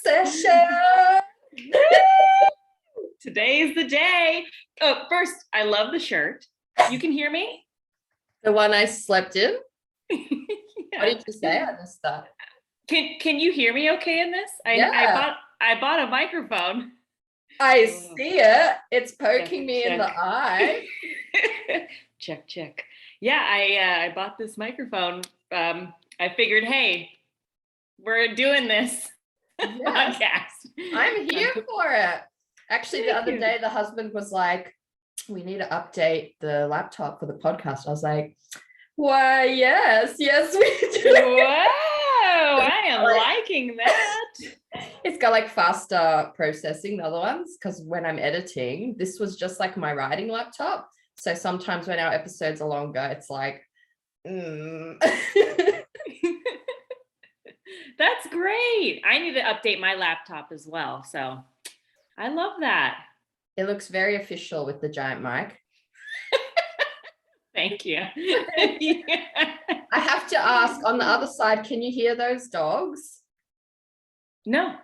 session. Today's the day. Oh, first, I love the shirt. You can hear me? The one I slept in? Yeah. What did you say? I missed that. Can you hear me okay in this? Yeah. I bought a microphone. I see it. It's poking me in the eye. Check. Yeah, I bought this microphone. I figured, hey, we're doing this podcast. I'm here for it. Actually, the other day, the husband was like, we need to update the laptop for the podcast. I was like, why, yes, we do. Whoa, I am liking that. It's got like faster processing, the other ones, because when I'm editing, this was just like my writing laptop. So sometimes when our episodes are longer, it's like, That's great. I need to update my laptop as well. So I love that. It looks very official with the giant mic. Thank you. I have to ask, on the other side, can you hear those dogs? No,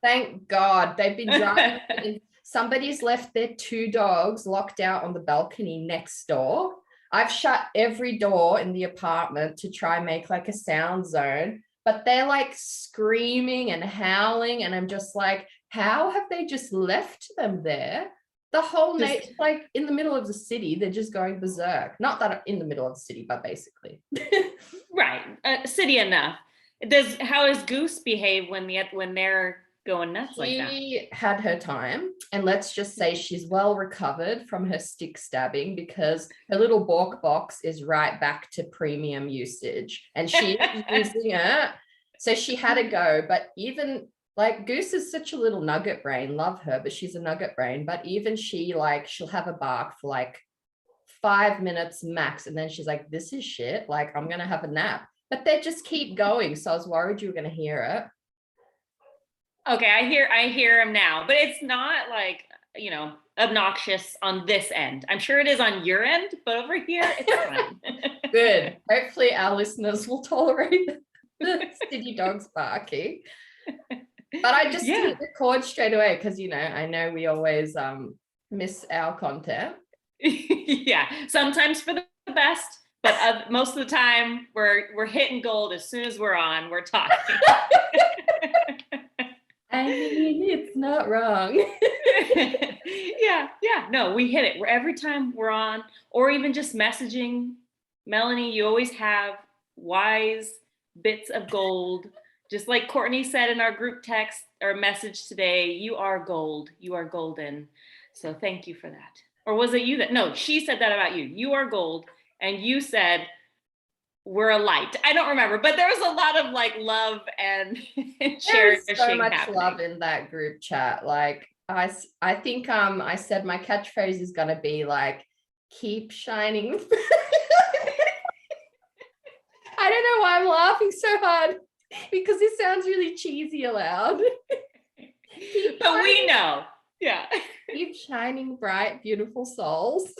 Thank God. They've been driving. Somebody's left their 2 dogs locked out on the balcony next door. I've shut every door in the apartment to try and make like a sound zone, but they're like screaming and howling. And I'm just like, how have they just left them there? The whole night, like in the middle of the city, they're just going berserk. Not that in the middle of the city, but basically. Right. City enough. How does Goose behave when they're going nuts like that? She had her time, and let's just say she's well recovered from her stick stabbing because her little Bork box is right back to premium usage, and she is using it. So she had to go, but even like Goose is such a little nugget brain, love her, but she's a nugget brain. But even she, like, she'll have a bark for like 5 minutes max, and then she's like, this is shit, like I'm gonna have a nap. But they just keep going. So I was worried you were going to hear it. Okay, I hear him now, but it's not like, obnoxious on this end. I'm sure it is on your end, but over here, it's fine. Good. Hopefully our listeners will tolerate the city dogs barking. But I just didn't record straight away because, I know we always miss our content. Yeah, sometimes for the best. But most of the time, we're hitting gold as soon as we're on. We're talking. I mean, it's not wrong. Yeah. No, we hit it. Every time we're on, or even just messaging. Melanie, you always have wise bits of gold. Just like Courtney said in our group text or message today, you are gold. You are golden. So thank you for that. Or was it you that? No, she said that about you. You are gold. And you said, we're a light. I don't remember, but there was a lot of like love and cherishing. There's so much happening. love in that group chat. Like I think I said my catchphrase is gonna be like, keep shining. I don't know why I'm laughing so hard because it sounds really cheesy aloud. But we know. Yeah. Keep shining bright, beautiful souls.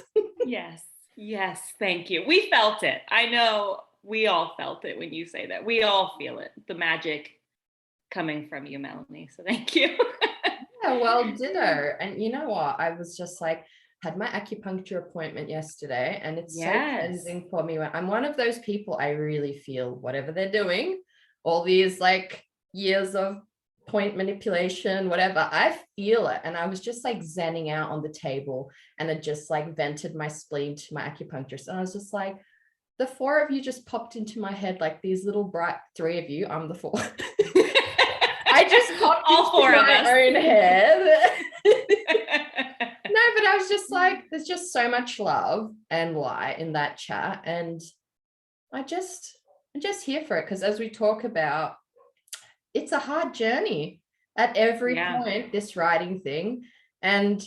Yes, thank you. We felt it. I know we all felt it when you say that. We all feel it, the magic coming from you, Melanie. So thank you. Yeah, well, ditto. And you know what? I was just like, had my acupuncture appointment yesterday, and it's so cleansing for me. I'm one of those people, I really feel whatever they're doing, all these like years of point manipulation, whatever, I feel it. And I was just like zenning out on the table, and it just like vented my spleen to my acupuncturist. And I was just like, the 4 of you just popped into my head, like these little bright 3 of you. I'm the 4. I just popped all into 4 of my us. own head. No, but I was just like, there's just so much love and light in that chat. And I'm just here for it. Because as we talk about, it's a hard journey at every point, this writing thing. And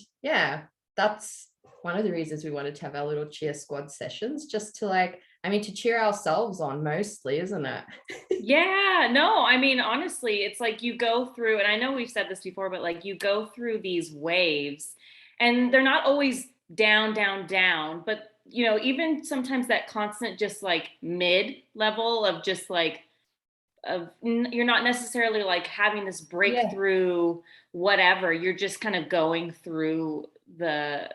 that's one of the reasons we wanted to have our little cheer squad sessions, just to to cheer ourselves on mostly, isn't it? Yeah, no, I mean, honestly, it's like you go through, and I know we've said this before, but like you go through these waves and they're not always down, down, down, but even sometimes that constant, just like mid level of just like you're not necessarily like having this breakthrough, whatever. You're just kind of going through the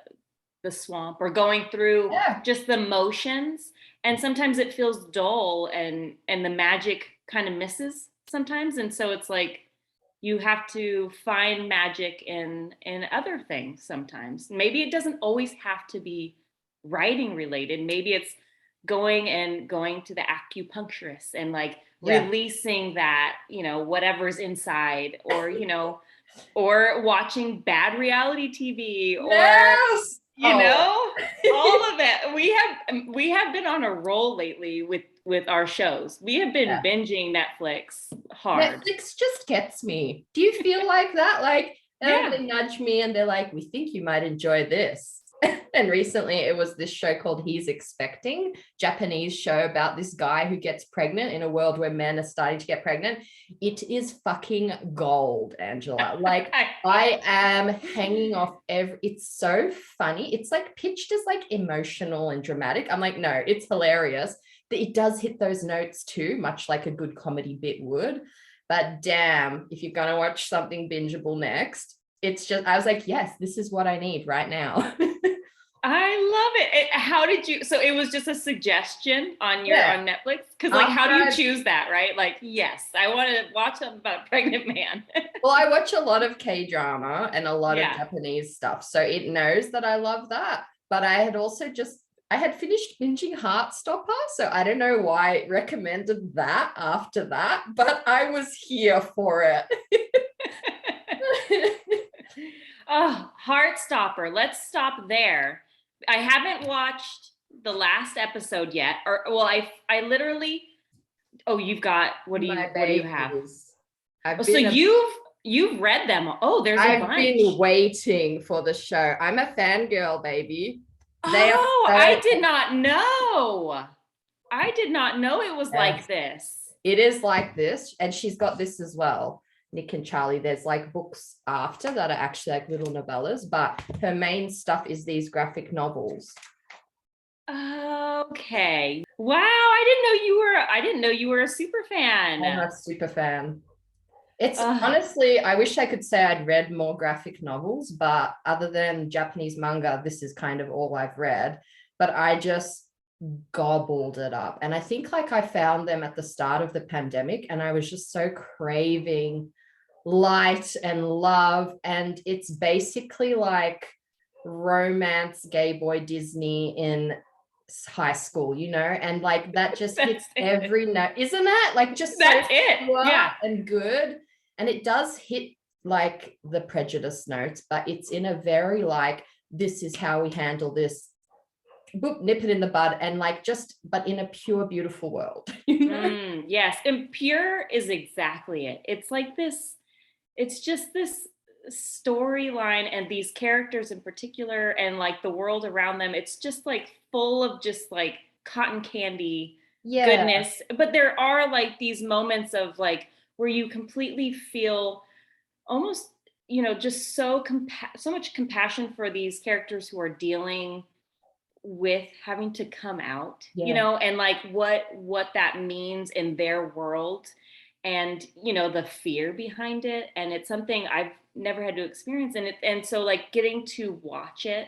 swamp or going through just the motions. And sometimes it feels dull and the magic kind of misses sometimes. And so it's like, you have to find magic in other things sometimes. Maybe it doesn't always have to be writing related. Maybe it's going to the acupuncturist and like releasing that, you know, whatever's inside, or, you know, or watching bad reality TV, or you know, all of it. We have been on a roll lately with our shows. We have been binging Netflix hard. Netflix just gets me. Do you feel like that? Like, they nudge me and they're like, we think you might enjoy this. And recently it was this show called He's Expecting, Japanese show about this guy who gets pregnant in a world where men are starting to get pregnant. It is fucking gold, Angela. Like, I am hanging off it's so funny. It's like pitched as like emotional and dramatic. I'm like, no, it's hilarious. It does hit those notes too, much like a good comedy bit would. But damn, if you're going to watch something bingeable next, it's just, I was like, yes, this is what I need right now. I love it. How did you, so it was just a suggestion on your on Netflix? Because like, how do you choose that, right? Like, yes, I want to watch something about a pregnant man. Well, I watch a lot of K-drama and a lot of Japanese stuff. So it knows that I love that. But I had also I had finished binging Heartstopper. So I don't know why it recommended that after that, but I was here for it. Oh, Heartstopper. Let's stop there. I haven't watched the last episode yet. Or well, I literally, you've got, what do you have? So you've read them. Oh, there's a bunch. I've been waiting for the show. I'm a fangirl, baby. I did not know. I did not know it was like this. It is like this. And she's got this as well. Nick and Charlie, there's like books after that are actually like little novellas, but her main stuff is these graphic novels. Okay. Wow, I didn't know you were a super fan. I'm a super fan. It's honestly, I wish I could say I'd read more graphic novels, but other than Japanese manga, this is kind of all I've read. But I just gobbled it up. And I think like I found them at the start of the pandemic and I was just so craving light and love. And it's basically like romance gay boy Disney in high school, you know, and like that just hits every note, isn't it? Like just that's so it. And good. And it does hit like the prejudice notes, but it's in a very like, this is how we handle this, boop, nip it in the bud, and like just, but in a pure, beautiful world. You know? Yes, and pure is exactly it. It's like this, it's just this storyline and these characters in particular and like the world around them. It's just like full of just like cotton candy goodness. But there are like these moments of like where you completely feel almost, you know, just so much compassion for these characters who are dealing with having to come out, you know, and like what that means in their world, and you know, the fear behind it. And it's something I've never had to experience, and so like getting to watch it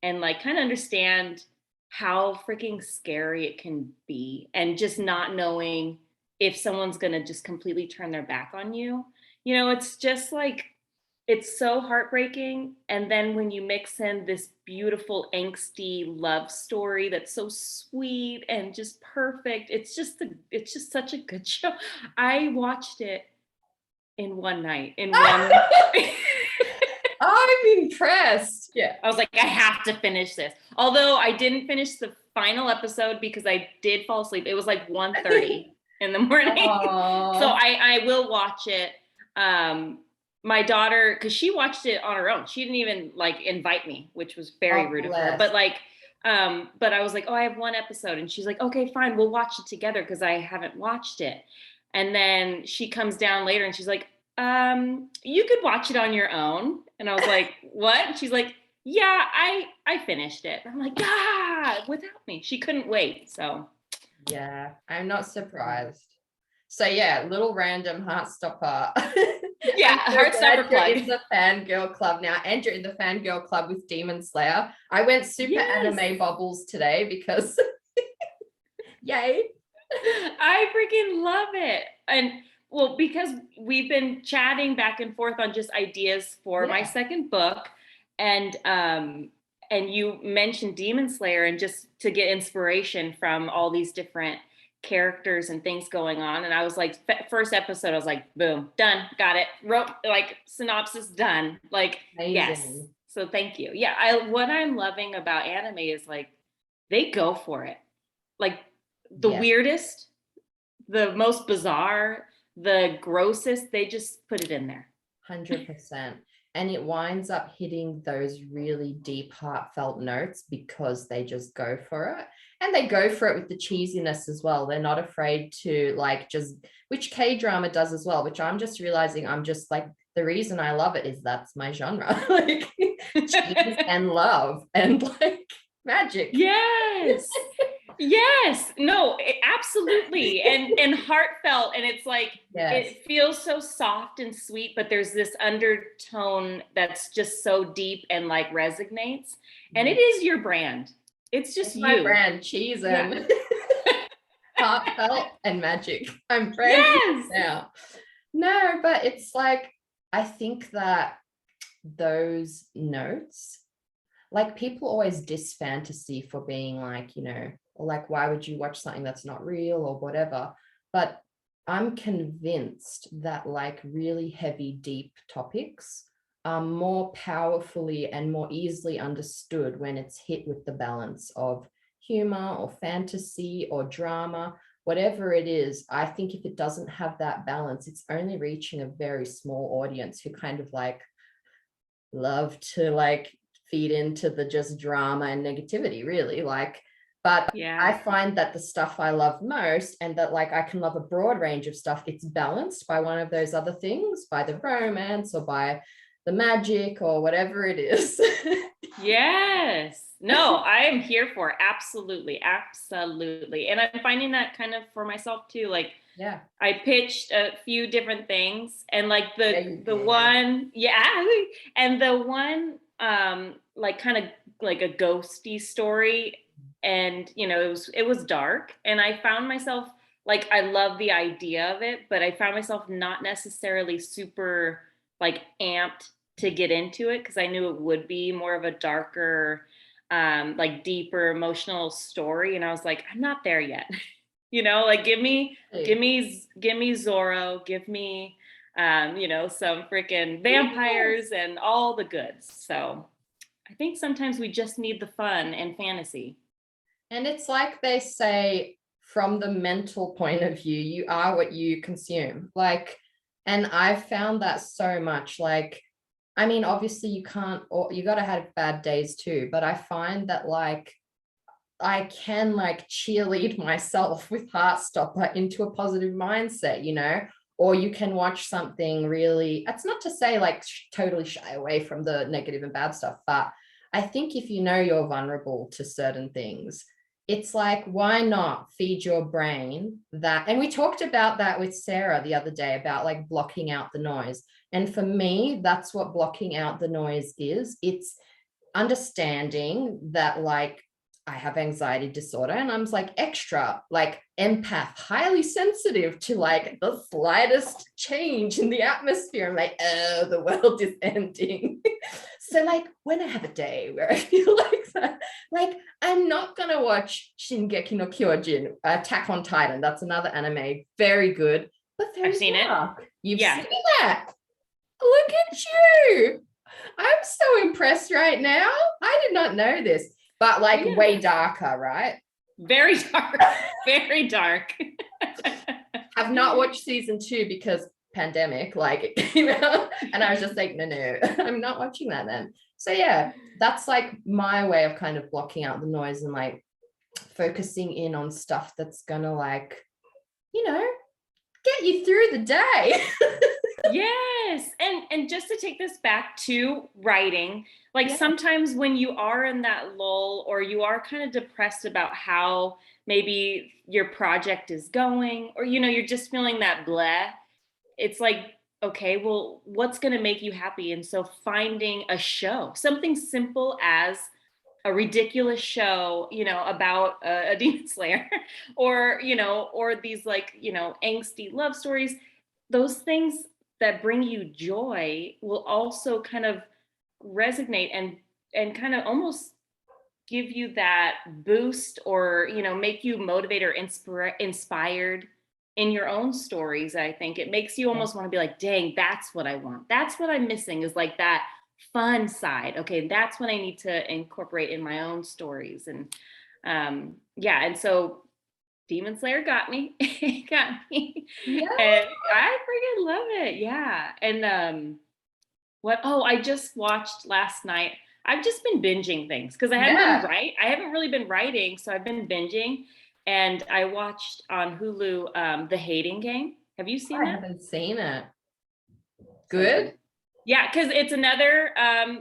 and like kind of understand how freaking scary it can be, and just not knowing if someone's gonna just completely turn their back on you, you know, it's just like, it's so heartbreaking. And then when you mix in this beautiful angsty love story that's so sweet and just perfect, it's just such a good show. I watched it in one night, I'm impressed. Yeah. I was like, I have to finish this. Although I didn't finish the final episode because I did fall asleep. It was like 1:30 in the morning. So I will watch it. My daughter, because she watched it on her own. She didn't even like invite me, which was very rude of her. But like, but I was like, I have one episode. And she's like, okay, fine, we'll watch it together because I haven't watched it. And then she comes down later and she's like, you could watch it on your own. And I was like, what? And she's like, yeah, I finished it. I'm like, without me. She couldn't wait. So yeah, I'm not surprised. So yeah, little random Heartstopper. Yeah, Heartstopper plug. In the fangirl club now, and you're in the fangirl club with Demon Slayer. I went super anime bubbles today because yay. I freaking love it. And well, because we've been chatting back and forth on just ideas for my second book, and you mentioned Demon Slayer, and just to get inspiration from all these different characters and things going on. And I was like, first episode, I was like, boom, done, got it, wrote like synopsis, done. Like, amazing. Yes. So thank you. Yeah, what I'm loving about anime is like they go for it. Like the weirdest, the most bizarre, the grossest, they just put it in there. 100%. And it winds up hitting those really deep, heartfelt notes because they just go for it. And they go for it with the cheesiness as well. They're not afraid to like just, which K-drama does as well, which I'm just realizing I'm just like, the reason I love it is that's my genre. Like cheese and love and like magic. Yes. Yes, no, absolutely. And heartfelt. And it's like, it feels so soft and sweet, but there's this undertone that's just so deep and like resonates. And it is your brand. It's just my brand, cheese and heartfelt and magic. I'm branded now. No, but it's like, I think that those notes, like people always diss fantasy for being like, you know, or like, why would you watch something that's not real or whatever? But I'm convinced that like really heavy, deep topics are more powerfully and more easily understood when it's hit with the balance of humor or fantasy or drama, whatever it is. I think if it doesn't have that balance, it's only reaching a very small audience who kind of like love to like feed into the just drama and negativity, really. Like, but I find that the stuff I love most, and that like I can love a broad range of stuff, it's balanced by one of those other things, by the romance or by the magic or whatever it is. Yes. No, I am here for it. Absolutely. Absolutely. And I'm finding that kind of for myself too. Like, I pitched a few different things, and like the one, and the one like kind of like a ghosty story, and you know it was dark, and I found myself like, I love the idea of it, but I found myself not necessarily super like amped to get into it, because I knew it would be more of a darker like deeper emotional story, and I was like, I'm not there yet. You know, like give me Zorro, give me you know, some freaking vampires and all the goods. So I think sometimes we just need the fun and fantasy. And it's like they say, from the mental point of view, you are what you consume. Like, and I've found that so much. Like, I mean, obviously you can't, or you got to have bad days too, but I find that like I can like cheerlead myself with Heartstopper into a positive mindset, you know, or you can watch something really, that's not to say like totally shy away from the negative and bad stuff, but I think if you know you're vulnerable to certain things, it's like, why not feed your brain that? And we talked about that with Sarah the other day about like blocking out the noise. And for me, that's what blocking out the noise is. It's understanding that like I have anxiety disorder, and I'm like extra like empath, highly sensitive to like the slightest change in the atmosphere. I'm like, oh, the world is ending. So like when I have a day where I feel like that, like I'm not gonna watch Shingeki no Kyojin, Attack on Titan. That's another anime, very good, but very I've seen dark. it. You've seen that? Look at you. I'm so impressed right now. I did not know this. But like way darker, right? Very dark, very dark. I've not watched season 2 because pandemic, like it came out, and I was just like, no, I'm not watching that then. So yeah, that's like my way of kind of blocking out the noise and like focusing in on stuff that's gonna like, you know, get you through the day. Yes. And just to take this back to writing, like sometimes when you are in that lull or you are kind of depressed about how maybe your project is going, or, you know, you're just feeling that bleh, it's like, okay, well, what's going to make you happy? And so finding a show, something simple as a ridiculous show, you know, about a demon slayer or, you know, or these like, you know, angsty love stories, those things that bring you joy will also kind of resonate and kind of almost give you that boost or, you know, make you motivated or inspired in your own stories. I think it makes you almost want to be like, dang, that's what I want. That's what I'm missing, is like that fun side. Okay, that's what I need to incorporate in my own stories. And and so Demon Slayer got me. It got me. Yeah. And I freaking love it. Yeah. And I just watched last night. I've just been binging things because I haven't really been writing, so I've been binging. And I watched on Hulu The Hating Game. Have you seen that? I haven't seen it. Good? Yeah, because it's another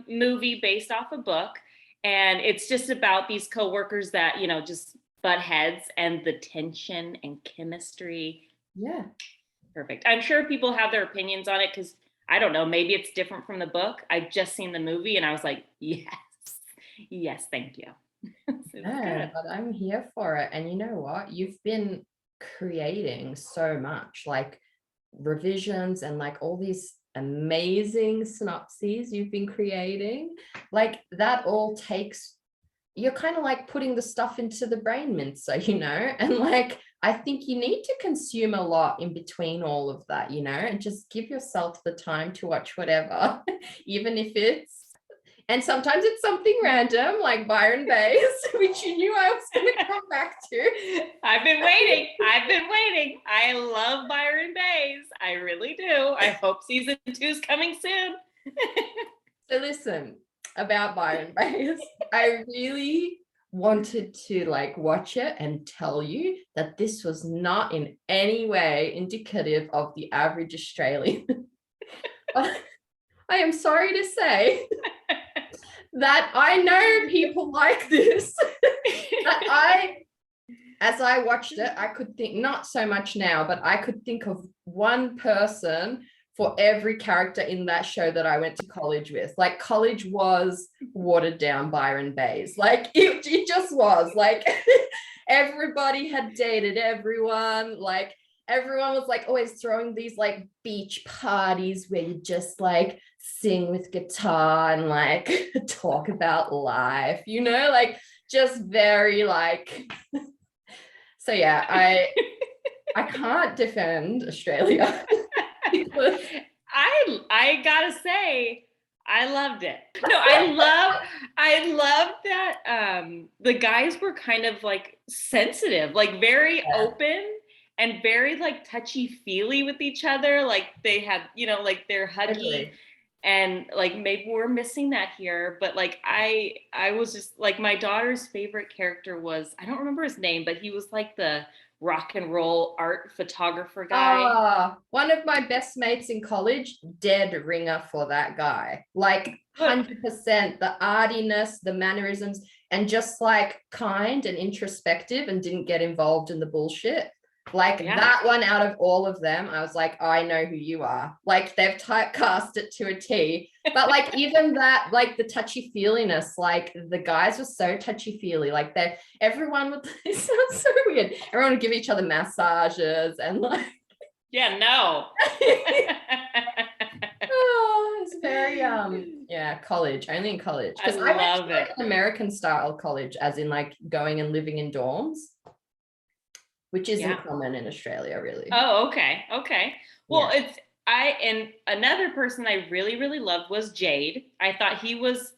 movie based off a book. And it's just about these coworkers that, you know, just butt heads and the tension and chemistry. Yeah. Perfect. I'm sure people have their opinions on it because I don't know, maybe it's different from the book. I've just seen the movie and I was like, yes, thank you. Yeah, but I'm here for it. And you know what? You've been creating so much, like revisions and like all these amazing synopses you've been creating. Like that all takes, you're kind of like putting the stuff into the brain mincer, you know, and like I think you need to consume a lot in between all of that, you know, and just give yourself the time to watch whatever, even if and sometimes it's something random like Byron Bays, which you knew I was going to come back to. I've been waiting. I love Byron Bays. I really do. I hope season 2 is coming soon. So listen, about Byron Bays, I really wanted to like watch it and tell you that this was not in any way indicative of the average Australian. But I am sorry to say that I know people like this. That as I watched it, I could think, not so much now, but I could think of one person for every character in that show that I went to college with. Like college was watered down Byron Bays. Like it just was. Like everybody had dated everyone. Like everyone was like always throwing these like beach parties where you just like sing with guitar and like talk about life, you know, like just very like so yeah, I can't defend Australia. I gotta say, I loved it. No, I love that the guys were kind of like sensitive, like very open and very like touchy-feely with each other. Like they had, you know, like they're huggy. And like maybe we're missing that here, but like I was just like, my daughter's favorite character was, I don't remember his name, but he was like the rock and roll art photographer guy. One of my best mates in college, dead ringer for that guy. Like 100%, the artiness, the mannerisms, and just like kind and introspective and didn't get involved in the bullshit. Like that one out of all of them, I was like, I know who you are. Like they've typecast it to a T. But like even that, like the touchy-feeliness, like the guys were so touchy-feely. Like everyone would, it sounds so weird. Everyone would give each other massages and like. Yeah, no. Oh, it's very college, only in college. Because I went to like an American style college, as in like going and living in dorms, which isn't common in Australia, really. Oh, okay. Well, and another person I really, really loved was Jade. I thought he was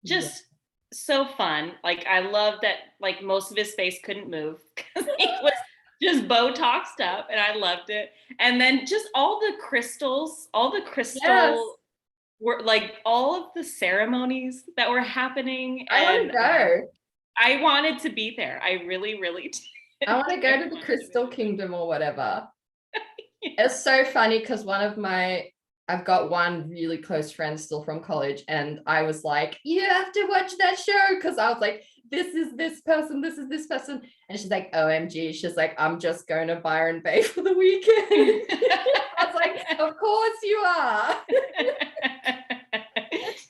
just so fun. Like, I love that, like, most of his face couldn't move because he was just Botoxed up, and I loved it. And then just all the crystals were like all of the ceremonies that were happening. I want to go. I wanted to be there. I really, really did. I want to go to the Crystal Kingdom or whatever. It's so funny because I've got one really close friend still from college, and I was like, you have to watch that show, because I was like, this is this person, this is this person. And she's like, OMG, she's like, I'm just going to Byron Bay for the weekend. I was like, of course you are.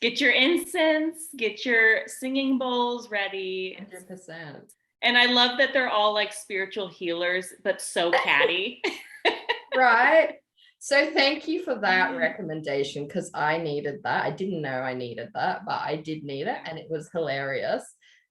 Get your incense, get your singing bowls ready. 100%. And I love that they're all like spiritual healers, but so catty. Right. So thank you for that recommendation, because I needed that. I didn't know I needed that, but I did need it, and it was hilarious.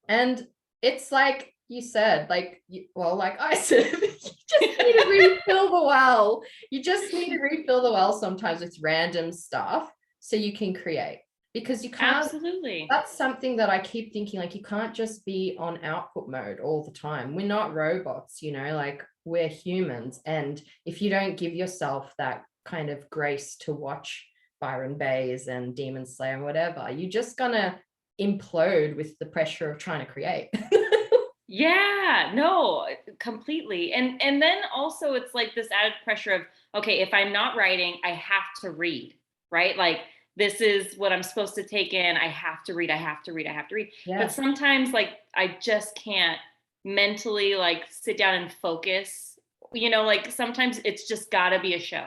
And it's like you said, like, like I said, you just need to refill the well. You just need to refill the well sometimes with random stuff so you can create, because you can't. Absolutely. That's something that I keep thinking, like, you can't just be on output mode all the time. We're not robots, like we're humans. And if you don't give yourself that kind of grace to watch Byron Bays and Demon Slayer and whatever, you're just gonna implode with the pressure of trying to create. Yeah, no, completely. And then also it's like this added pressure of, okay, if I'm not writing, I have to read, right? Like, this is what I'm supposed to take in. I have to read, I have to read, I have to read. Yeah. But sometimes like I just can't mentally like sit down and focus, like sometimes it's just gotta be a show.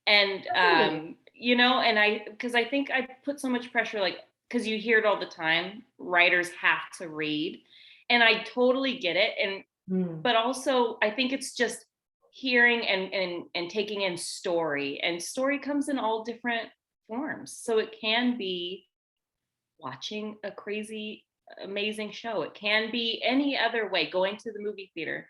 And, and because I think I put so much pressure, like, because you hear it all the time, writers have to read. And I totally get it. And, but also I think it's just hearing and taking in story, and story comes in all different forms. So it can be watching a crazy, amazing show. It can be any other way, going to the movie theater.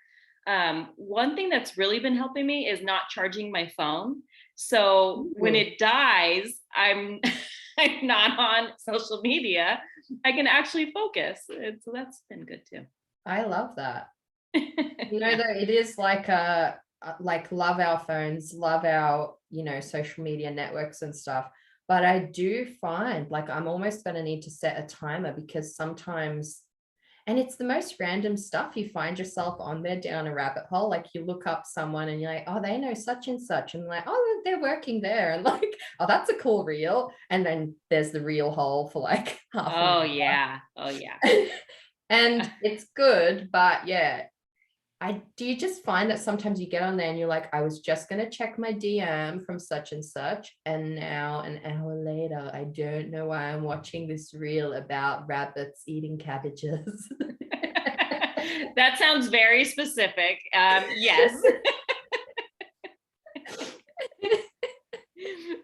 One thing that's really been helping me is not charging my phone. So when it dies, I'm not on social media. I can actually focus. And so that's been good too. I love that. Though it is like love our phones, love our, social media networks and stuff. But I do find like I'm almost going to need to set a timer, because sometimes, and it's the most random stuff, you find yourself on there down a rabbit hole. Like you look up someone and you're like, oh, they know such and such. And like, oh, they're working there. And like, oh, that's a cool reel. And then there's the reel hole for like half. Oh, yeah. Oh, yeah. And it's good. But yeah, do you just find that sometimes you get on there and you're like, I was just going to check my DM from such and such, and now an hour later, I don't know why I'm watching this reel about rabbits eating cabbages. That sounds very specific. Yes.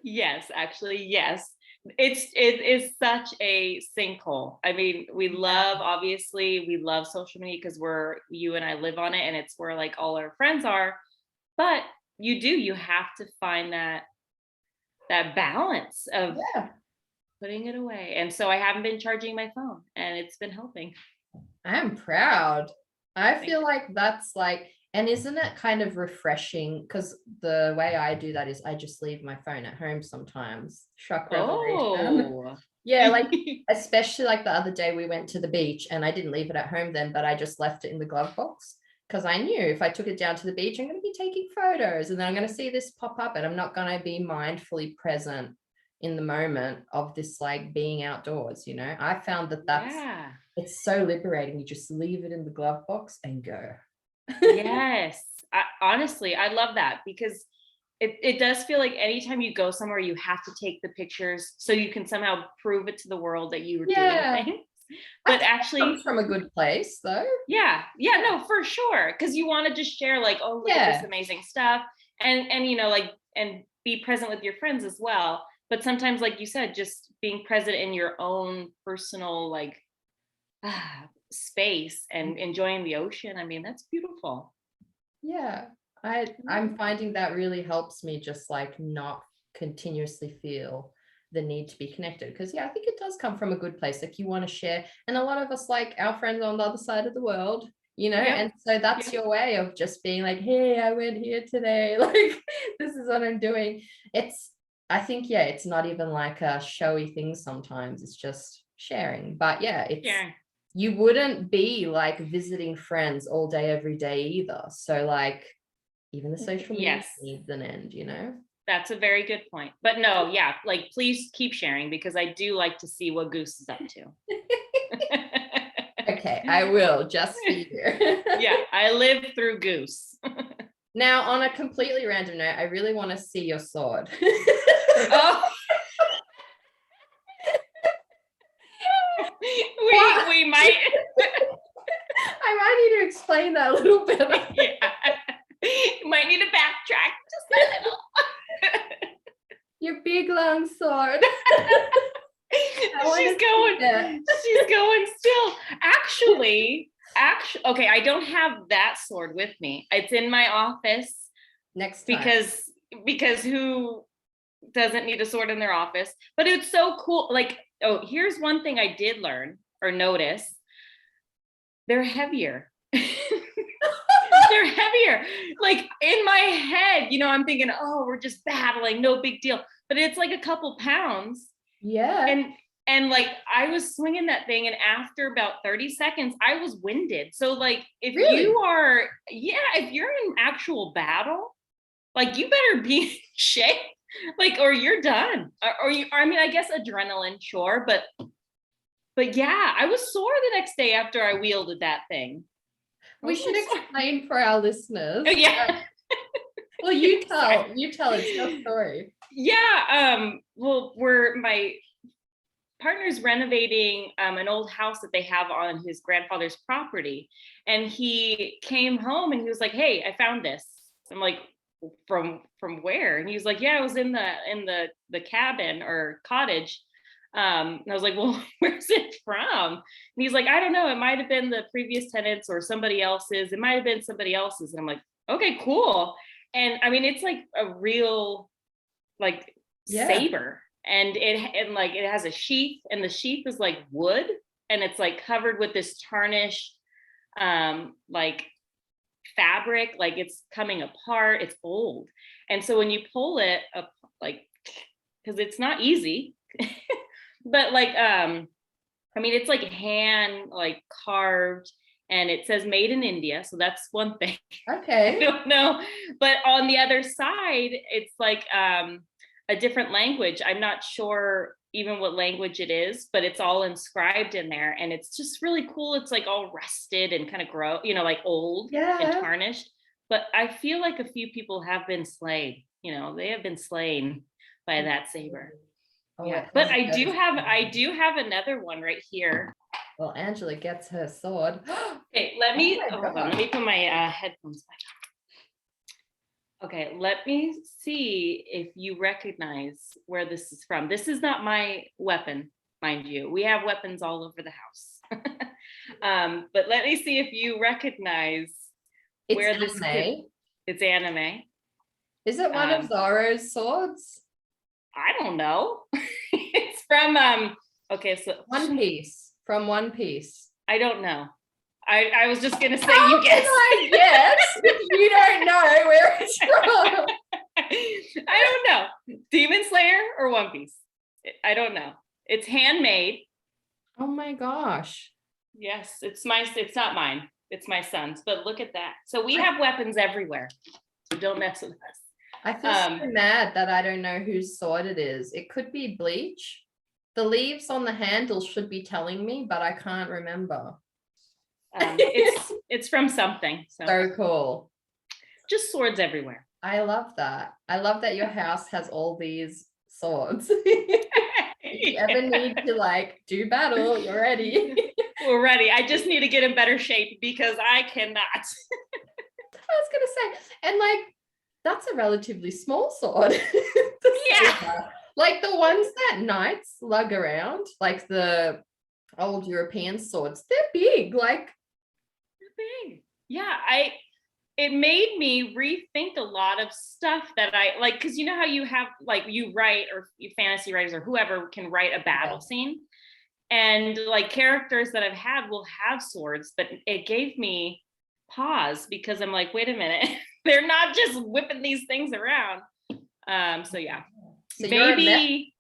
Yes, actually, yes. It is such a sinkhole. I mean, we love social media because you and I live on it, and it's where like all our friends are. But you have to find that balance of putting it away. And so I haven't been charging my phone, and it's been helping. I'm proud. I feel like that's like, and isn't it kind of refreshing? Because the way I do that is I just leave my phone at home sometimes. Shock revelation. Oh. Yeah, like especially like the other day we went to the beach, and I didn't leave it at home then, but I just left it in the glove box, because I knew if I took it down to the beach, I'm going to be taking photos, and then I'm going to see this pop up, and I'm not going to be mindfully present in the moment of this like being outdoors. I found that's it's so liberating. You just leave it in the glove box and go. Yes. Honestly, I love that, because it does feel like anytime you go somewhere, you have to take the pictures so you can somehow prove it to the world that you were doing things. But actually, comes from a good place though. Yeah, no, for sure. Because you want to just share like, oh, look at this amazing stuff, and like, and be present with your friends as well. But sometimes, like you said, just being present in your own personal like space and enjoying the ocean. I mean, that's beautiful. Yeah, I'm finding that really helps me just like not continuously feel the need to be connected, because I think it does come from a good place. Like you want to share, and a lot of us, like our friends on the other side of the world, and so that's your way of just being like, hey, I went here today, like this is what I'm doing. I think it's not even like a showy thing sometimes, it's just sharing. But you wouldn't be like visiting friends all day every day either, so like even the social media needs an end, you know? That's a very good point. But no, yeah, like please keep sharing because I do like to see what Goose is up to. Okay, I will, just for you. Yeah, I live through Goose. Now, on a completely random note, I really want to see your sword. Oh. we might. I might need to explain that a little bit. Yeah. You might need to backtrack just a little. Your big long sword. She's going still. Actually, okay, I don't have that sword with me. It's in my office. Next time. Because who doesn't need a sword in their office? But it's so cool. Like, oh, here's one thing I did learn or notice. They're heavier. They're heavier. Like in my head, you know, I'm thinking, oh, we're just battling, no big deal. But it's like a couple pounds. Yeah. And like I was swinging that thing, and after about 30 seconds, I was winded. So like if you're in actual battle, like you better be in shape, like, or you're done. Or I mean, I guess adrenaline, sure, but yeah, I was sore the next day after I wielded that thing. We should explain for our listeners. Oh, yeah. Well, you tell, it's your story. Yeah. Well, my partner's renovating an old house that they have on his grandfather's property. And he came home and he was like, hey, I found this. I'm like, from where? And he was like, yeah, I was in the cabin or cottage. And I was like, well, where's it from? And he's like, I don't know. It might have been the previous tenants or somebody else's. It might have been somebody else's. And I'm like, okay, cool. And I mean, it's like a real like saber. And it has a sheath, and the sheath is like wood, and it's like covered with this tarnished like fabric, like it's coming apart. It's old. And so when you pull it up, like, because it's not easy. But like, I mean, it's like hand like carved, and it says made in India. So that's one thing. Okay. I don't know. But on the other side, it's like a different language. I'm not sure even what language it is, but it's all inscribed in there. And it's just really cool. It's like all rusted and kind of like old and tarnished. But I feel like a few people have been slain. You know, they have been slain by that saber. Oh, yeah, but I do have another one right here. Well, Angela gets her sword. Okay, let me hold on. Let me put my headphones back on. Okay, let me see if you recognize where this is from. This is not my weapon, mind you. We have weapons all over the house. But let me see if you recognize where this is. It's anime. Is it one of Zoro's swords? I don't know. It's from okay, so One Piece. From One Piece. I don't know. I was just gonna say you guess. I guess you don't know where it's from. I don't know. Demon Slayer or One Piece? I don't know. It's handmade. Oh my gosh. Yes, it's not mine. It's my son's. But look at that. So we have weapons everywhere. So don't mess with us. I feel so mad that I don't know whose sword it is. It could be Bleach. The leaves on the handle should be telling me, but I can't remember. It's from something. So cool. Just swords everywhere. I love that. I love that your house has all these swords. If you ever need to like do battle, you're ready. We're ready. I just need to get in better shape because I cannot. I was gonna say, and like that's a relatively small sword. Yeah. Like the ones that knights lug around, like the old European swords, they're big. Like they're big. Yeah, it made me rethink a lot of stuff that I like, because you know how you have like you write, or you fantasy writers or whoever can write a battle scene, and like characters that I've had will have swords, but it gave me pause because I'm like, wait a minute, they're not just whipping these things around. So yeah. So maybe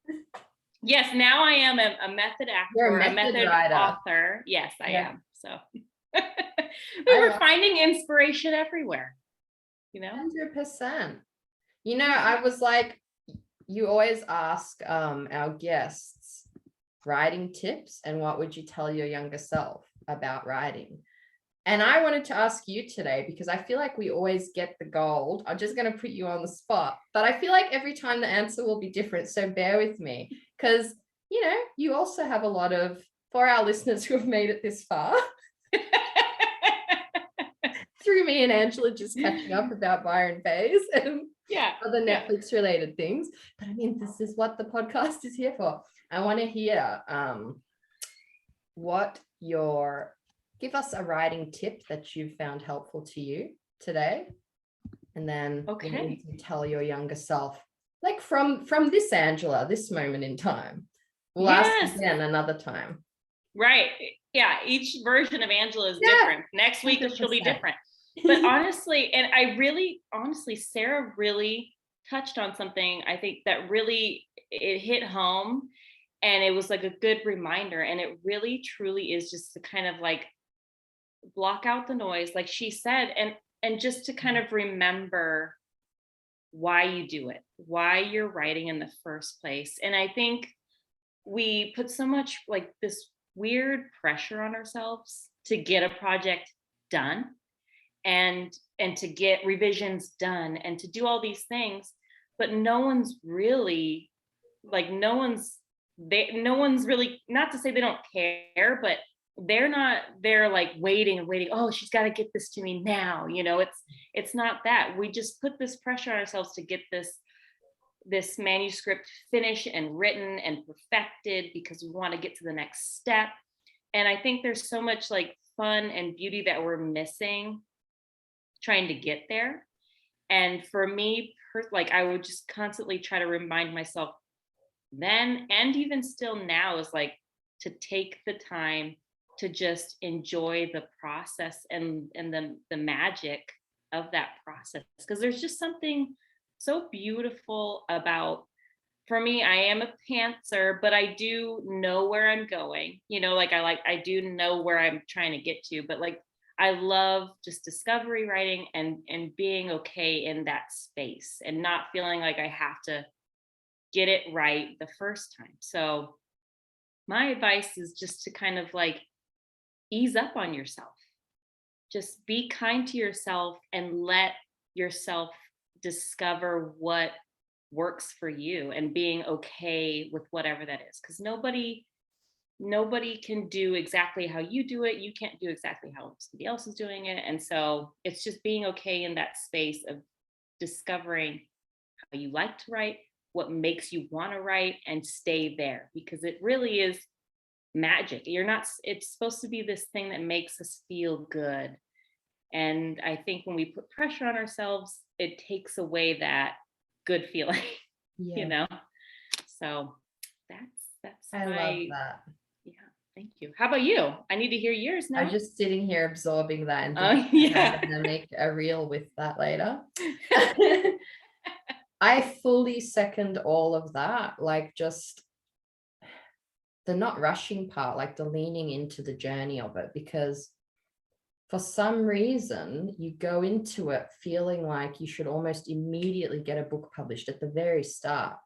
yes, now I am a method actor, a method author. Yes, I am. So we're finding inspiration everywhere. you know? 100%. You know, I was like, you always ask our guests writing tips and what would you tell your younger self about writing? And I wanted to ask you today, because I feel like we always get the gold. I'm just going to put you on the spot, but I feel like every time the answer will be different. So bear with me, because, you know, you also have a lot of, for our listeners who have made it this far, through me and Angela just catching up about Byron Bayes and other Netflix related things. But I mean, this is what the podcast is here for. I want to hear give us a writing tip that you've found helpful to you today. And then you can tell your younger self, like from this Angela, this moment in time. We'll ask again another time. Right. Yeah. Each version of Angela is different. Next week, 100%. She'll be different. But honestly, and Sarah really touched on something, I think, that really, it hit home, and it was like a good reminder. And it really, truly is just to kind of like block out the noise, like she said, and just to kind of remember why you do it, why you're writing in the first place. And I think we put so much like this weird pressure on ourselves to get a project done, and to get revisions done, and to do all these things, but no one's really, not to say they don't care, but they're like waiting. Oh, she's got to get this to me now. You know, it's not that. We just put this pressure on ourselves to get this manuscript finished and written and perfected because we want to get to the next step. And I think there's so much like fun and beauty that we're missing trying to get there. And for me, like, I would just constantly try to remind myself then, and even still now, is like to take the time to just enjoy the process and the magic of that process. Because there's just something so beautiful about, for me, I am a pantser, but I do know where I'm going, you know, I do know where I'm trying to get to, but like, I love just discovery writing and being okay in that space and not feeling like I have to get it right the first time. So my advice is just to kind of like ease up on yourself. Just be kind to yourself and let yourself discover what works for you, and being okay with whatever that is. Because nobody can do exactly how you do it. You can't do exactly how somebody else is doing it. And so it's just being okay in that space of discovering how you like to write, what makes you want to write, and stay there, because it really is magic. It's supposed to be this thing that makes us feel good. And I think when we put pressure on ourselves, it takes away that good feeling, you know? So that's I love that. Yeah, thank you. How about you? I need to hear yours now. I'm just sitting here absorbing that, and I'm gonna make a reel with that later. I fully second all of that. Like, just the not rushing part, like the leaning into the journey of it, because for some reason you go into it feeling like you should almost immediately get a book published at the very start.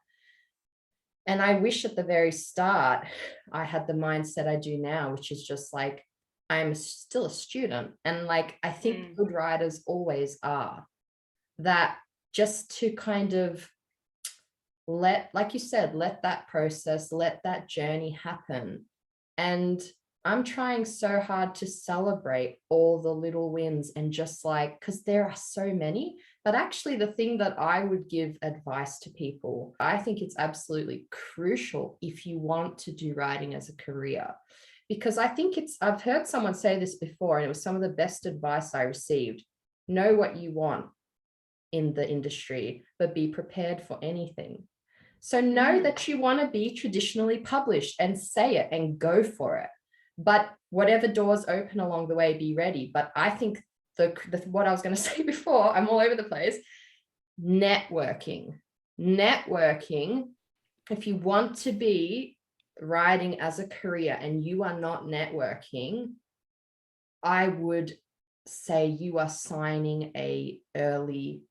And I wish at the very start I had the mindset I do now, which is just like, I'm still a student. And like, I think good writers always are. That just to kind of like you said, let that process, let that journey happen. And I'm trying so hard to celebrate all the little wins, and just like, because there are so many. But actually, the thing that I would give advice to people, I think it's absolutely crucial if you want to do writing as a career, because I think I've heard someone say this before, and it was some of the best advice I received. Know what you want in the industry, but be prepared for anything. So know that you want to be traditionally published, and say it and go for it. But whatever doors open along the way, be ready. But I think what I was going to say before, I'm all over the place. Networking. If you want to be writing as a career and you are not networking, I would say you are signing a early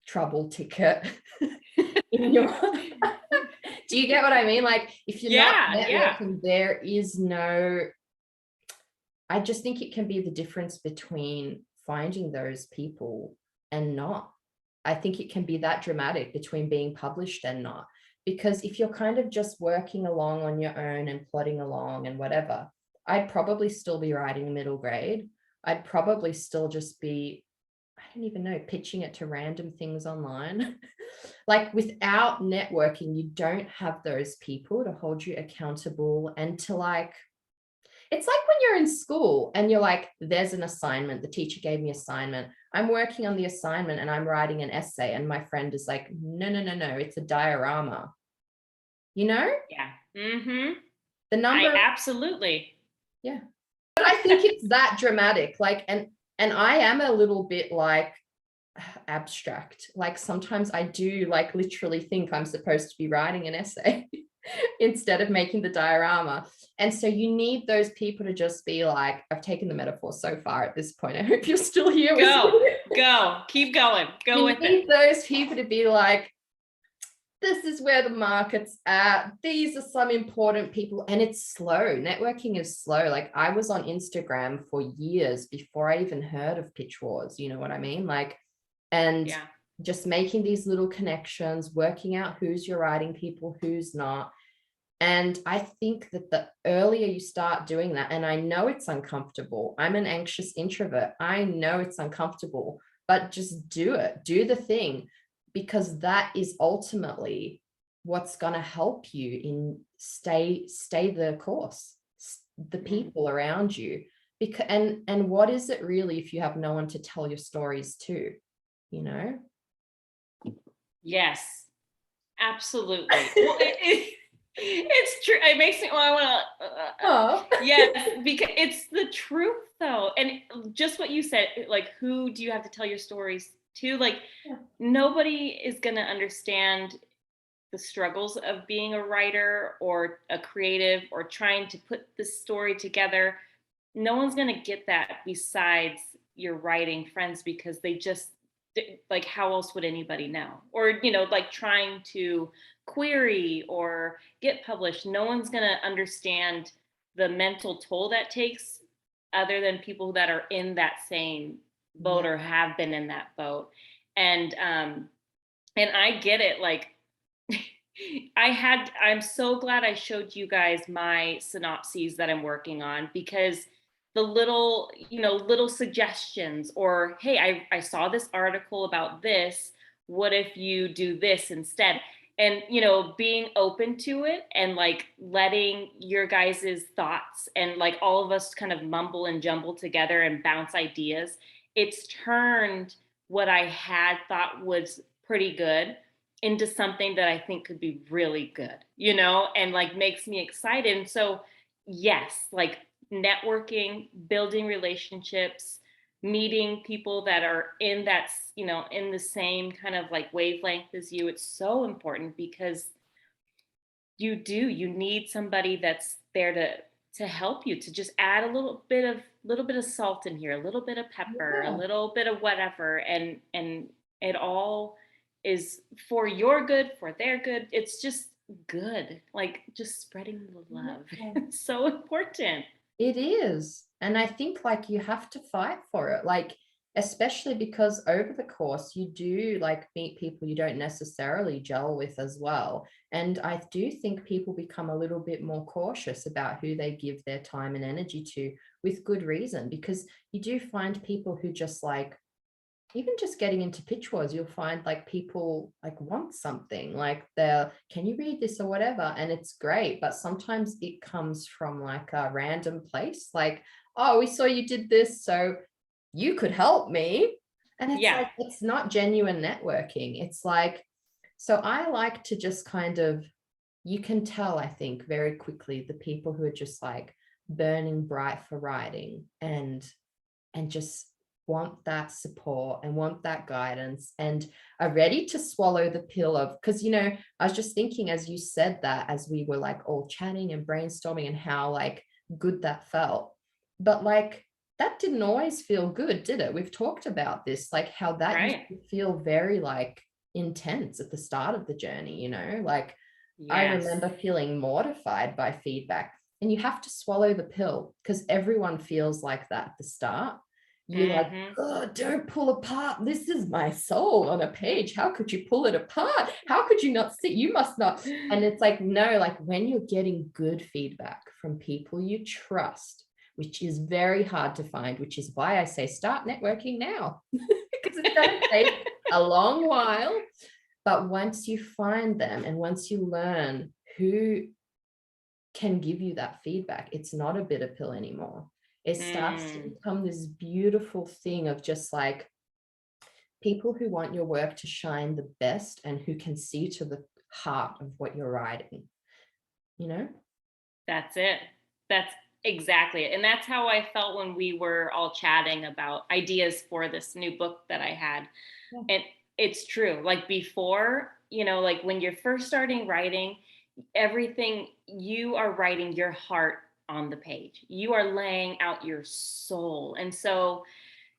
trouble ticket in your do you get what I mean? Like, if you're not networking, there is no, I just think it can be the difference between finding those people and not. I think it can be that dramatic between being published and not. Because if you're kind of just working along on your own and plodding along and whatever, I'd probably still be writing middle grade. I'd probably still just be, I don't even know, pitching it to random things online. Like, without networking, you don't have those people to hold you accountable and to, like, it's like when you're in school and you're like, there's an assignment, the teacher gave me assignment, I'm working on the assignment and I'm writing an essay, and my friend is like, no, it's a diorama, you know? Yeah. Mm-hmm. The number absolutely. Yeah. But I think it's that dramatic. Like, and I am a little bit like abstract. Like, sometimes I do like literally think I'm supposed to be writing an essay instead of making the diorama. And so you need those people to just be like, I've taken the metaphor so far at this point, I hope you're still here. Go, keep going, go with it. You need those people to be like, this is where the market's at, these are some important people. And it's slow. Networking is slow. Like, I was on Instagram for years before I even heard of Pitch Wars, you know what I mean? Like, and just making these little connections, working out who's your writing people, who's not. And I think that the earlier you start doing that, and I know it's uncomfortable, I'm an anxious introvert, I know it's uncomfortable, but just do it, do the thing, because that is ultimately what's going to help you in stay the course, the people around you. Because and what is it really if you have no one to tell your stories to, you know? Yes, absolutely. Well, it's true. It makes me, I want to, yes, because it's the truth though. And just what you said, like, who do you have to tell your stories to? Like, nobody is going to understand the struggles of being a writer or a creative or trying to put this story together. No one's going to get that besides your writing friends, because they just, like, how else would anybody know? Or, you know, like trying to query or get published, no one's going to understand the mental toll that takes other than people that are in that same boat or have been in that boat. And I get it. Like, I'm so glad I showed you guys my synopses that I'm working on, because the little, you know, little suggestions, or, hey, I saw this article about this, what if you do this instead? And, you know, being open to it and like letting your guys's thoughts and like all of us kind of mumble and jumble together and bounce ideas, it's turned what I had thought was pretty good into something that I think could be really good, you know, and like makes me excited. And so, yes, like networking, building relationships, meeting people that are in that, you know, in the same kind of like wavelength as you, it's so important, because you need somebody that's there to help you, to just add a little bit of salt in here, a little bit of pepper, a little bit of whatever, and it all is for your good, for their good. It's just good, like just spreading the love. It's so important. It is. And I think like you have to fight for it, like, especially because over the course you do like meet people you don't necessarily gel with as well. And I do think people become a little bit more cautious about who they give their time and energy to, with good reason, because you do find people who just like, even just getting into pitch wars, you'll find like people like want something, like they're, can you read this or whatever, and it's great, but sometimes it comes from like a random place, like, oh, we saw you did this, so you could help me. And it's like, it's not genuine networking. It's like, so I like to just kind of, you can tell, I think, very quickly the people who are just like burning bright for writing and just want that support and want that guidance and are ready to swallow the pill of, because, you know, I was just thinking as you said that, as we were like all chatting and brainstorming, and how like good that felt. But like, that didn't always feel good, did it? We've talked about this, like how that used to feel very like intense at the start of the journey, you know, like I remember feeling mortified by feedback, and you have to swallow the pill because everyone feels like that at the start. You're like, oh, don't pull apart. This is my soul on a page. How could you pull it apart? How could you not see? You must not. And it's like, no, like when you're getting good feedback from people you trust, which is very hard to find, which is why I say start networking now, because it's going to take a long while. But once you find them and once you learn who can give you that feedback, it's not a bitter pill anymore. It starts to become this beautiful thing of just like people who want your work to shine the best and who can see to the heart of what you're writing, you know? That's it. That's exactly it. And that's how I felt when we were all chatting about ideas for this new book that I had. Yeah. And it's true. Like before, you know, like when you're first starting writing, everything you are writing your heart on the page. You are laying out your soul. And so,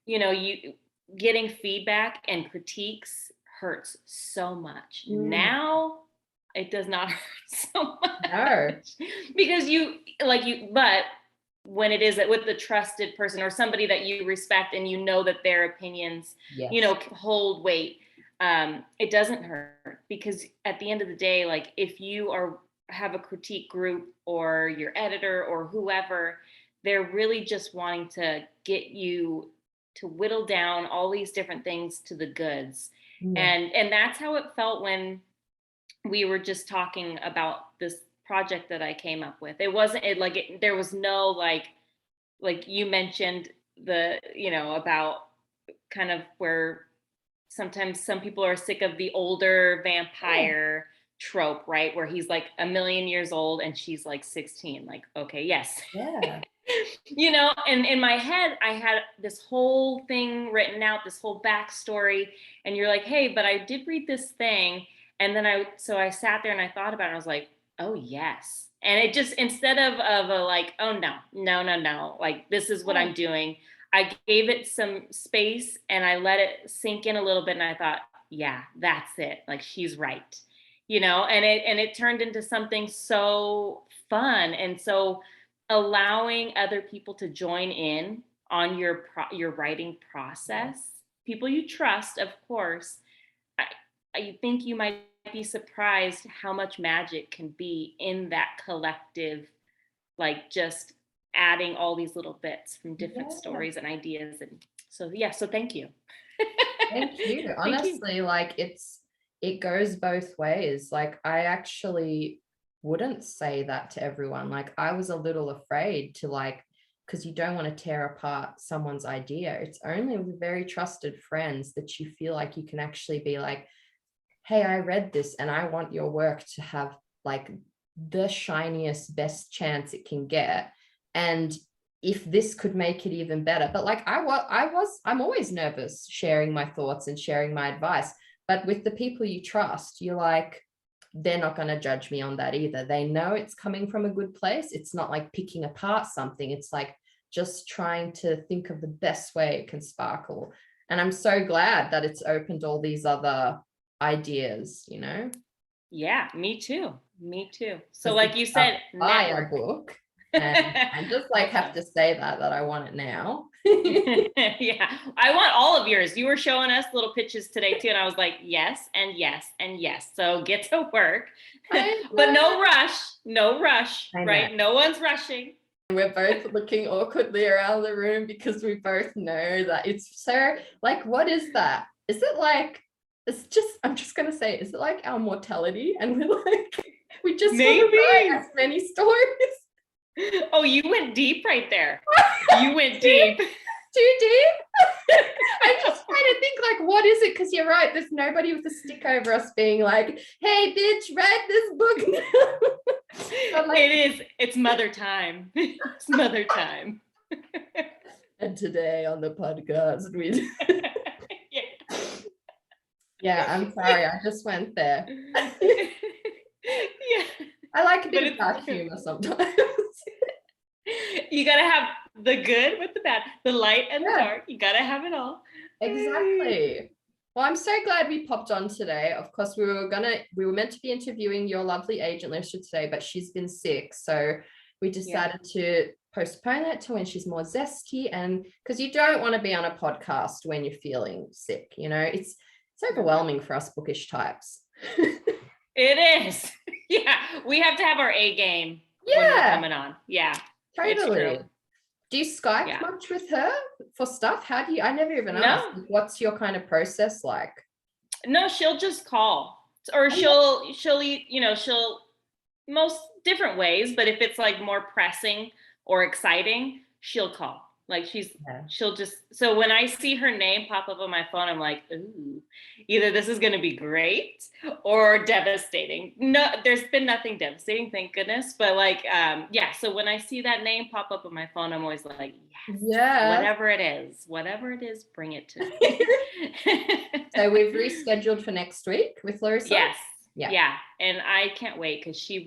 you know, you getting feedback and critiques hurts so much. Now it does not hurt so much. Because but when it is with a trusted person or somebody that you respect and you know that their opinions, you know, hold weight, it doesn't hurt, because at the end of the day, like if you have a critique group or your editor or whoever, they're really just wanting to get you to whittle down all these different things to the goods. And that's how it felt when we were just talking about this project that I came up with. It wasn't there was no like you mentioned about kind of where sometimes some people are sick of the older vampire trope, right? Where he's like 1,000,000 years old and she's like 16. Like, okay, yes. Yeah. You know, and in my head, I had this whole thing written out, this whole backstory. And you're like, hey, but I did read this thing. And then I sat there and I thought about it. And I was like, oh, yes. And it just, instead of a like, oh, no, like, this is what I'm doing. I gave it some space and I let it sink in a little bit. And I thought, yeah, that's it. Like, she's right. You know, and it turned into something so fun. And so allowing other people to join in on your writing process, people you trust, of course, I think you might be surprised how much magic can be in that collective, like just adding all these little bits from different stories and ideas. And so, so thank you. Thank you. Honestly, like it goes both ways. Like I actually wouldn't say that to everyone. Like I was a little afraid to because you don't want to tear apart someone's idea. It's only with very trusted friends that you feel like you can actually be like, hey, I read this and I want your work to have like the shiniest, best chance it can get. And if this could make it even better. But like I'm always nervous sharing my thoughts and sharing my advice. But with the people you trust, you're like, they're not going to judge me on that either. They know it's coming from a good place. It's not like picking apart something. It's like just trying to think of the best way it can sparkle. And I'm so glad that it's opened all these other ideas, you know? Yeah, me too. So like you said, buy a book. And I just like have to say that I want it now. Yeah, I want all of yours. You were showing us little pitches today too, and I was like, yes, and yes, and yes. So get to work, but no rush, right? No one's rushing. We're both looking awkwardly around the room because we both know that it's so like, what is that? Is it like, I'm just gonna say, is it like our mortality? And we're like, we just want to write as many stories. Oh, you went deep right there. You went deep. Too deep? I'm just trying to think like, what is it? Because you're right. There's nobody with a stick over us being like, hey, bitch, read this book now. Like, it's mother time. It's mother time. And today on the podcast, yeah, I'm sorry. I just went there. Yeah. I like a bit of dark humor sometimes. You gotta have The good with the bad, the light and the dark. You gotta have it all. Exactly. Well, I'm so glad we popped on today. Of course, we were meant to be interviewing your lovely agent Lisa today, but she's been sick. So we decided to postpone that to when she's more zesty, and because you don't want to be on a podcast when you're feeling sick, it's overwhelming for us bookish types. It is. Yeah, we have to have our A game when we're coming on. Yeah, totally. Do you Skype much with her for stuff? How do you, I never even asked, what's your kind of process like? No, she'll just call, or she'll most different ways, but if it's like more pressing or exciting, she'll call. Like she'll just, so when I see her name pop up on my phone, I'm like, ooh, either this is going to be great or devastating. No, there's been nothing devastating, thank goodness. But like, so when I see that name pop up on my phone, I'm always like, whatever it is, bring it to me. So we've rescheduled for next week with Larissa? Yes. Yeah. And I can't wait because she's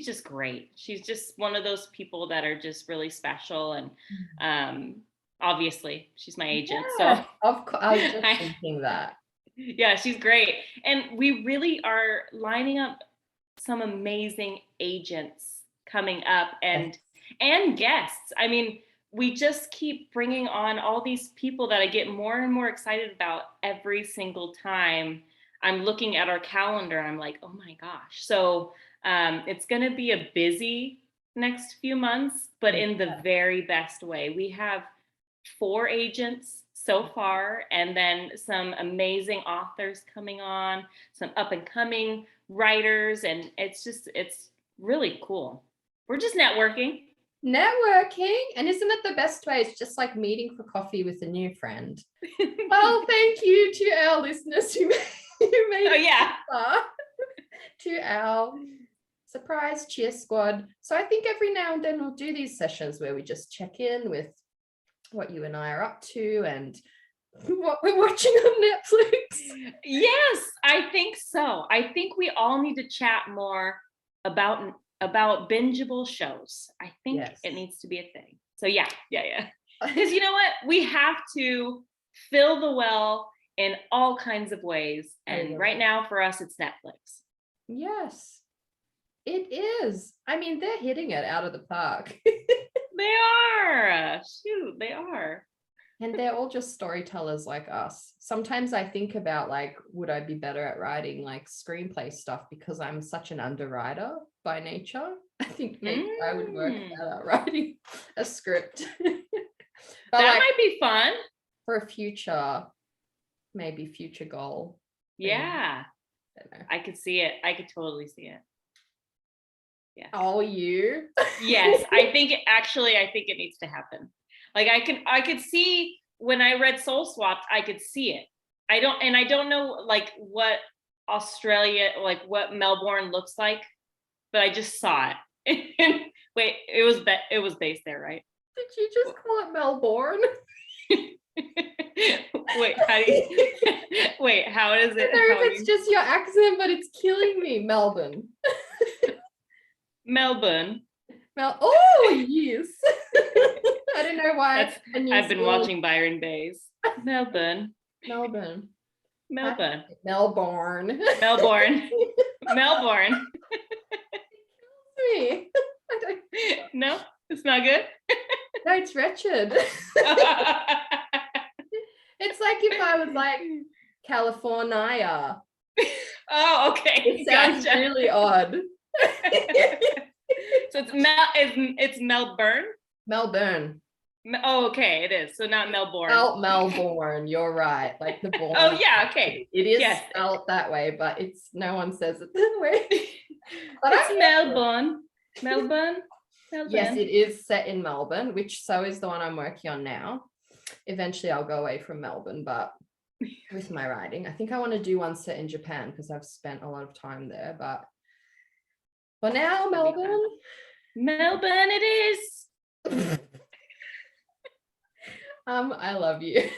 just great. She's just one of those people that are just really special. And obviously she's my agent. So of course, I was just thinking that. Yeah, she's great. And we really are lining up some amazing agents coming up and guests. I mean, we just keep bringing on all these people that I get more and more excited about every single time I'm looking at our calendar. I'm like, oh my gosh. So it's going to be a busy next few months, but in the very best way. We have 4 agents so far, and then some amazing authors coming on, some up and coming writers, and it's really cool. We're just networking. And isn't it the best way? It's just like meeting for coffee with a new friend. Well, thank you to our listeners who made it far, to our surprise cheer squad. So I think every now and then we'll do these sessions where we just check in with what you and I are up to and what we're watching on Netflix. Yes, I think so. I think we all need to chat more about bingeable shows. I think it needs to be a thing. So yeah. Because you know what? We have to fill the well in all kinds of ways. And right now for us, it's Netflix. Yes, it is. I mean, they're hitting it out of the park. They are. Shoot, they are. And they're all just storytellers like us. Sometimes I think about like, would I be better at writing like screenplay stuff because I'm such an underwriter by nature? I think maybe I would work better at writing a script. That might be fun. For a future goal. Yeah. I could see it. I could totally see it. Yeah. Oh, you? Yes. I think it needs to happen. Like I could see when I read Soul Swapped, I could see it. I don't know like what Australia, like what Melbourne looks like, but I just saw it. Wait, it was based there, right? Did you just call it Melbourne? Wait, how is it? I don't know if it's just your accent, but it's killing me. Melbourne. Oh, yes. I don't know why. I've been watching Byron Bayes. Melbourne. Melbourne. Me. No, it's not good. No, it's wretched. It's like if I was like California. Oh, okay. It sounds really odd. So it's Melbourne. Melbourne. Oh, okay, it is. So not Melbourne. Melbourne. You're right. Like the born. Oh yeah, okay. It is spelled that way, but no one says it that way. But it's Melbourne. Melbourne. Yes, it is set in Melbourne, which is the one I'm working on now. Eventually I'll go away from Melbourne, but with my writing, I think I want to do one set in Japan because I've spent a lot of time there, but for now, Melbourne. Melbourne it is. I love you.